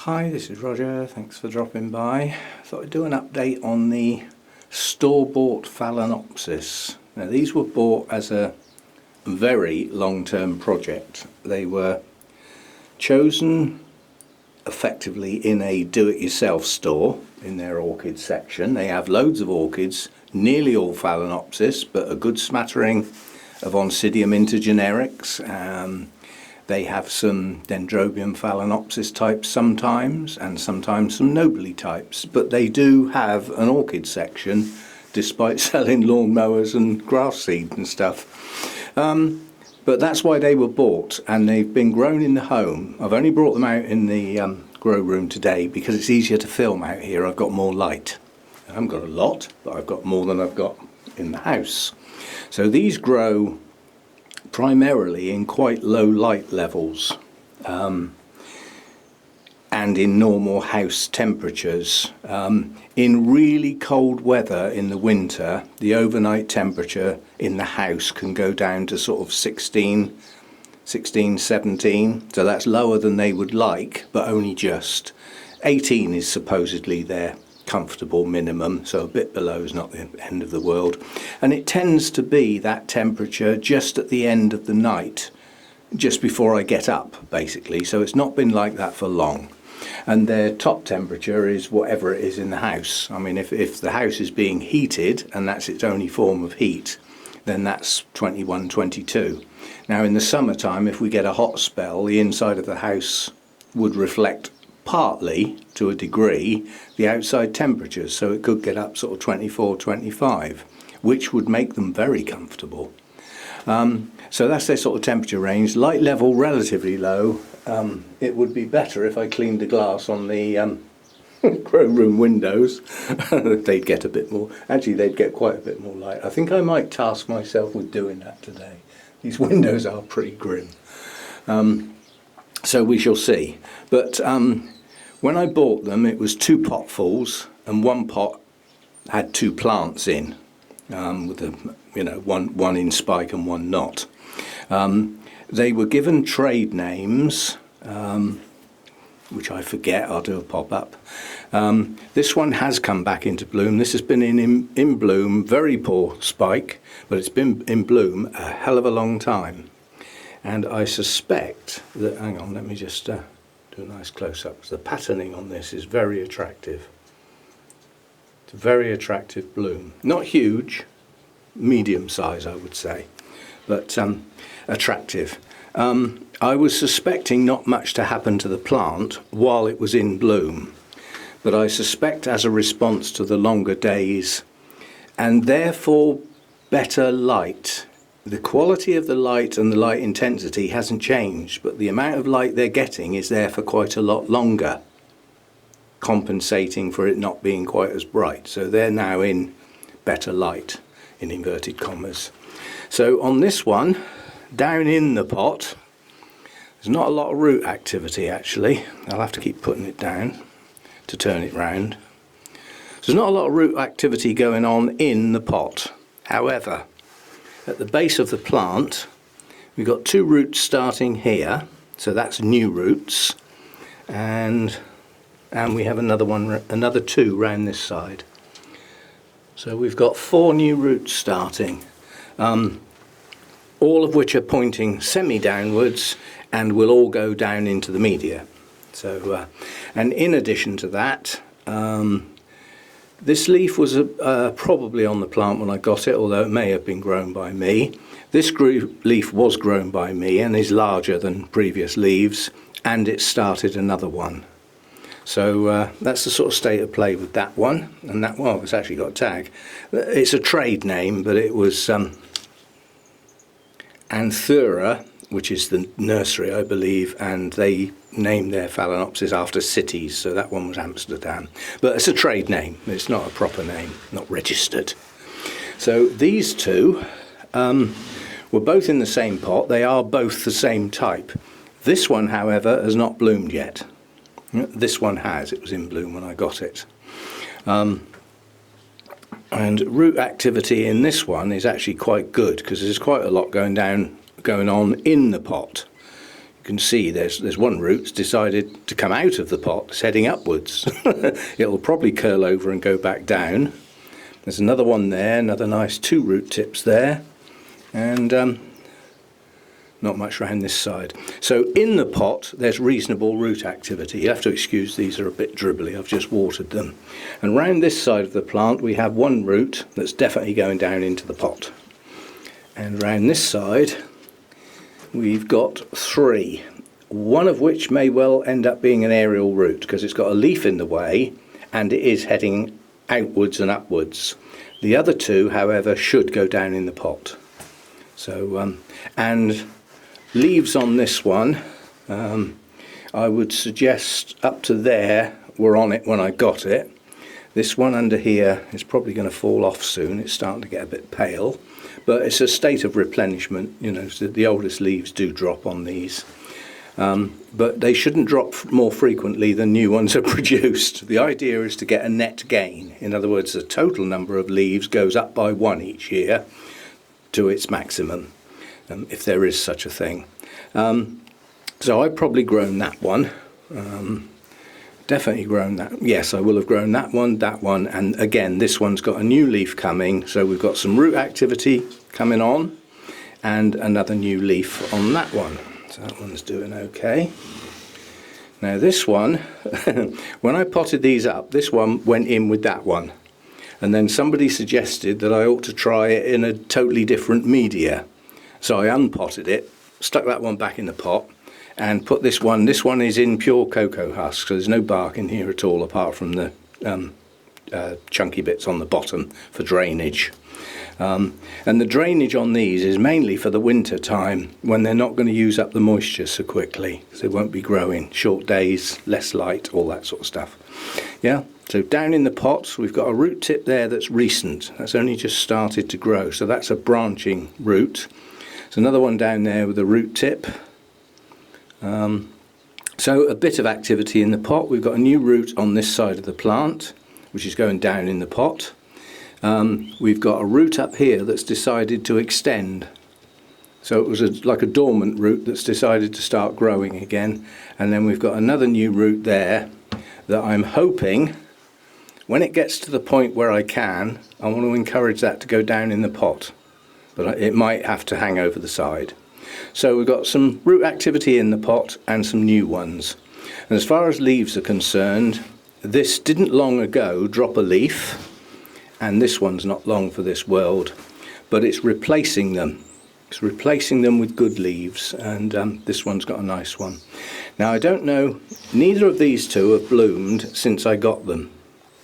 Hi, this is Roger. Thanks for dropping by. Thought I'd do an update on the store-bought Phalaenopsis. Now, these were bought as a very long-term project. They were chosen effectively in a do-it-yourself store in their orchid section. They have loads of orchids, nearly all Phalaenopsis, but a good smattering of Oncidium intergenerics. They have some Dendrobium Phalaenopsis types sometimes, and sometimes some Nobly types, but they do have an orchid section despite selling lawnmowers and grass seed and stuff. But that's why they were bought, and they've been grown in the home. I've only brought them out in the grow room today because it's easier to film out here. I've got more light. I haven't got a lot, but I've got more than I've got in the house. So these grow primarily in quite low light levels and in normal house temperatures. In really cold weather in the winter, the overnight temperature in the house can go down to sort of 16, 17. So that's lower than they would like, but only just. 18 is supposedly their comfortable minimum, so a bit below is not the end of the world. And it tends to be that temperature just at the end of the night, just before I get up, basically. So it's not been like that for long. And their top temperature is whatever it is in the house. I mean, if the house is being heated and that's its only form of heat, then that's 21, 22. Now in the summertime, if we get a hot spell, the inside of the house would reflect partly, to a degree, the outside temperatures, so it could get up sort of 24, 25, which would make them very comfortable. So that's their sort of temperature range. Light level relatively low. It would be better if I cleaned the glass on the grow room windows. They'd get a bit more, actually they'd get quite a bit more light. I think I might task myself with doing that today. These windows are pretty grim. So we shall see. But when I bought them, it was 2 potfuls, and one pot had 2 plants in, with one in spike and one not. They were given trade names, which I forget. I'll do a pop-up. This one has come back into bloom. This has been in bloom, very poor spike, but it's been in bloom a hell of a long time. And I suspect that, hang on, let me just do a nice close-up. The patterning on this is very attractive. It's a very attractive bloom. Not huge, medium size I would say, but attractive. I was suspecting not much to happen to the plant while it was in bloom, but I suspect as a response to the longer days and therefore better light. The quality of the light and the light intensity hasn't changed, but the amount of light they're getting is there for quite a lot longer, compensating for it not being quite as bright. So they're now in better light, in inverted commas. So on this one, down in the pot, there's not a lot of root activity actually. I'll have to keep putting it down to turn it round. So there's not a lot of root activity going on in the pot. However, at the base of the plant, we've got 2 roots starting here, so that's new roots, and we have another 2 round this side. So we've got 4 new roots starting, all of which are pointing semi-downwards and will all go down into the media. So, and in addition to that, this leaf was probably on the plant when I got it, although it may have been grown by me. This leaf was grown by me and is larger than previous leaves, and it started another one. So that's the sort of state of play with that one. And that one, it's actually got a tag. It's a trade name, but it was Anthura, which is the nursery, I believe, and they named their Phalaenopsis after cities, so that one was Amsterdam. But it's a trade name, it's not a proper name, not registered. So these 2 were both in the same pot. They are both the same type. This one, however, has not bloomed yet. This one has. It was in bloom when I got it. And root activity in this one is actually quite good because there's quite a lot going on in the pot. can see there's one root's decided to come out of the pot, it's heading upwards. It'll probably curl over and go back down. There's another one there, another nice 2 root tips there, and not much around this side. So in the pot there's reasonable root activity. You have to excuse these are a bit dribbly, I've just watered them. And round this side of the plant we have one root that's definitely going down into the pot. And round this side we've got 3, one of which may well end up being an aerial root because it's got a leaf in the way and it is heading outwards and upwards. The other 2, however, should go down in the pot. So, and leaves on this one, I would suggest up to there were on it when I got it. This one under here is probably going to fall off soon, it's starting to get a bit pale. But it's a state of replenishment, you know, so the oldest leaves do drop on these. But they shouldn't drop more frequently than new ones are produced. The idea is to get a net gain. In other words, the total number of leaves goes up by 1 each year to its maximum, if there is such a thing. So I've probably grown that one. Definitely grown that. Yes, I will have grown that one, and again this one's got a new leaf coming, so we've got some root activity coming on and another new leaf on that one. So that one's doing okay. Now this one, when I potted these up, this one went in with that one, and then somebody suggested that I ought to try it in a totally different media. So I unpotted it, stuck that one back in the pot, and put this one is in pure cocoa husk, so there's no bark in here at all apart from the chunky bits on the bottom for drainage. And the drainage on these is mainly for the winter time when they're not going to use up the moisture so quickly, so they won't be growing. Short days, less light, all that sort of stuff. Yeah, so down in the pots we've got a root tip there that's recent, that's only just started to grow, so that's a branching root. There's another one down there with a root tip. So a bit of activity in the pot. We've got a new root on this side of the plant which is going down in the pot. We've got a root up here that's decided to extend, so it was like a dormant root that's decided to start growing again, and then we've got another new root there that I'm hoping when it gets to the point where I want to encourage that to go down in the pot, but it might have to hang over the side. So we've got some root activity in the pot and some new ones. And as far as leaves are concerned, this didn't long ago drop a leaf, and this one's not long for this world, but it's replacing them. It's replacing them with good leaves, and this one's got a nice one. Now I don't know, neither of these 2 have bloomed since I got them.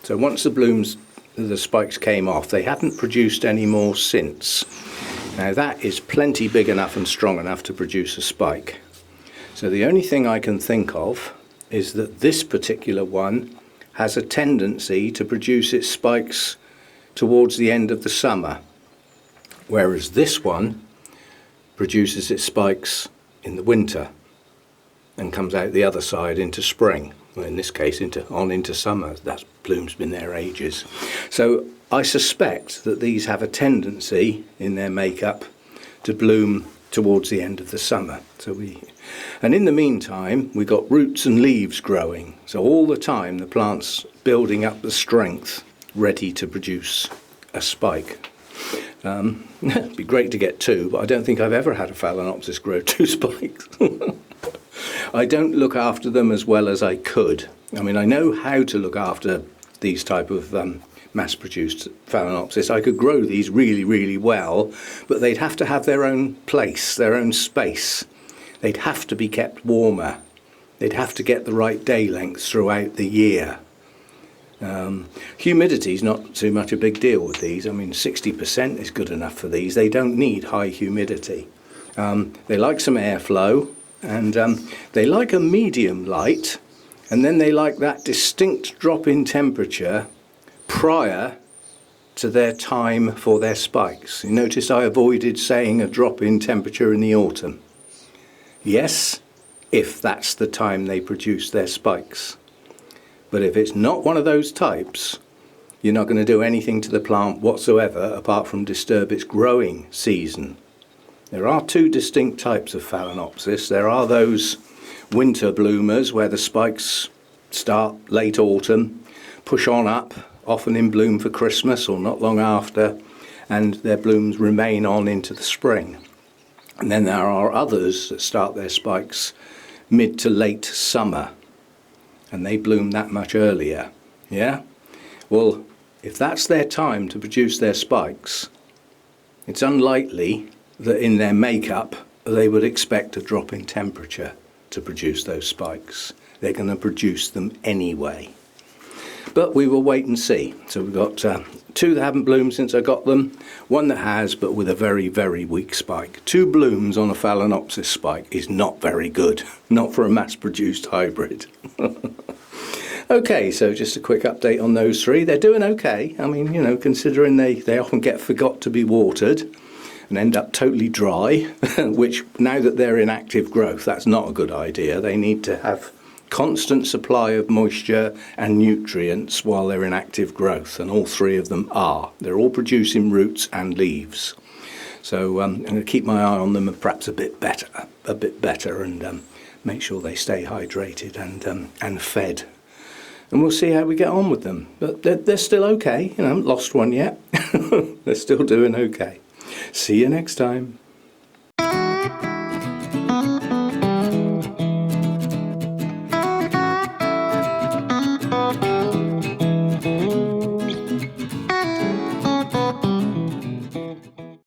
So once the spikes came off, they haven't produced any more since. Now that is plenty big enough and strong enough to produce a spike. So the only thing I can think of is that this particular one has a tendency to produce its spikes towards the end of the summer, whereas this one produces its spikes in the winter and comes out the other side into spring. Well, in this case into summer. That bloom's been there ages. So I suspect that these have a tendency in their makeup to bloom towards the end of the summer. And in the meantime we've got roots and leaves growing, so all the time the plant's building up the strength ready to produce a spike. It'd be great to get 2, but I don't think I've ever had a Phalaenopsis grow 2 spikes. I don't look after them as well as I could. I mean, I know how to look after these type of mass-produced Phalaenopsis. I could grow these really, really well, but they'd have to have their own place, their own space. They'd have to be kept warmer. They'd have to get the right day lengths throughout the year. Humidity is not too much a big deal with these. I mean, 60% is good enough for these. They don't need high humidity. They like some airflow, and they like a medium light, and then they like that distinct drop in temperature prior to their time for their spikes. You notice I avoided saying a drop in temperature in the autumn. Yes, if that's the time they produce their spikes. But if it's not one of those types, you're not going to do anything to the plant whatsoever apart from disturb its growing season. There are two distinct types of Phalaenopsis. There are those winter bloomers where the spikes start late autumn, push on up, often in bloom for Christmas or not long after, and their blooms remain on into the spring. And then there are others that start their spikes mid to late summer, and they bloom that much earlier. Yeah? Well, if that's their time to produce their spikes, it's unlikely that in their makeup they would expect a drop in temperature to produce those spikes. They're going to produce them anyway. But we will wait and see. So we've got two that haven't bloomed since I got them, one that has but with a very, very weak spike. 2 blooms on a Phalaenopsis spike is not very good, not for a mass-produced hybrid. Okay, so just a quick update on those 3. They're doing okay. I mean, you know, considering they often get forgot to be watered and end up totally dry, which now that they're in active growth, that's not a good idea. They need to have constant supply of moisture and nutrients while they're in active growth, and all 3 of them are. They're all producing roots and leaves. So I'm going to keep my eye on them and perhaps a bit better, and make sure they stay hydrated and fed. And we'll see how we get on with them. But they're still okay. You know, I haven't lost one yet. They're still doing okay. See you next time.